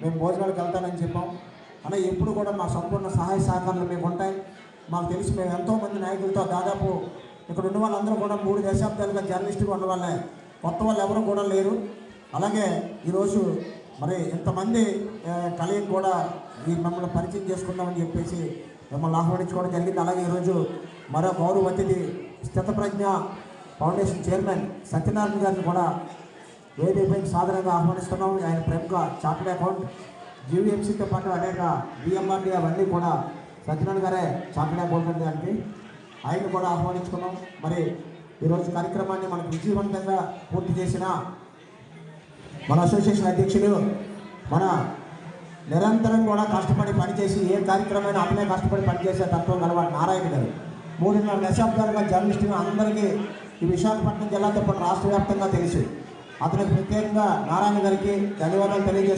మేము భోజనాలకు వెళ్తానని చెప్పాం. అలా ఎప్పుడు కూడా మా సంపూర్ణ సహాయ సహకారాలు మేము ఉంటాయి. మాకు తెలిసి మేము ఎంతోమంది నాయకులతో దాదాపు ఇక్కడ ఉన్న వాళ్ళందరూ కూడా 3 దశాబ్దాలుగా జర్నలిస్టుగా ఉన్న వాళ్ళే, కొత్త వాళ్ళు ఎవరు కూడా లేరు. అలాగే ఈరోజు మరి ఇంతమంది కలిగి కూడా ఈ మమ్మల్ని పరిచయం చేసుకుందామని చెప్పేసి మిమ్మల్ని ఆహ్వానించుకోవడం జరిగింది. అలాగే ఈరోజు మరో గౌరవ అతిథి స్థితప్రజ్ఞ ఫౌండేషన్ చైర్మన్ సత్యనారాయణ గారిని కూడా వేదికపైకి సాధారణంగా ఆహ్వానిస్తున్నాం. ఆయన ప్రముఖ చార్టెడ్ అకౌంట్, జీవీఎంసీతో పాటు అనేక బిఎంఆర్డీ అవన్నీ కూడా సత్యనారాయణ గారే చార్టెడ్ అకౌంటెంట్ దానికి, ఆయన్ని కూడా ఆహ్వానించుకున్నాం. మరి ఈరోజు కార్యక్రమాన్ని మనకు విజయవంతంగా పూర్తి చేసిన మన అసోసియేషన్ అధ్యక్షులు, మన నిరంతరం కూడా కష్టపడి పనిచేసి ఏ కార్యక్రమమైనా అతనే కష్టపడి పనిచేసే తత్వం గలవాడు నారాయణ గారు. 3.5 దశాబ్దాలుగా జర్నలిస్టుగా అందరికీ ఈ విశాఖపట్నం జిల్లాతో పాటు రాష్ట్ర వ్యాప్తంగా తెలుసు. అతనికి ప్రత్యేకంగా నారాయణ గారికి ధన్యవాదాలు తెలియజేస్తున్నాను.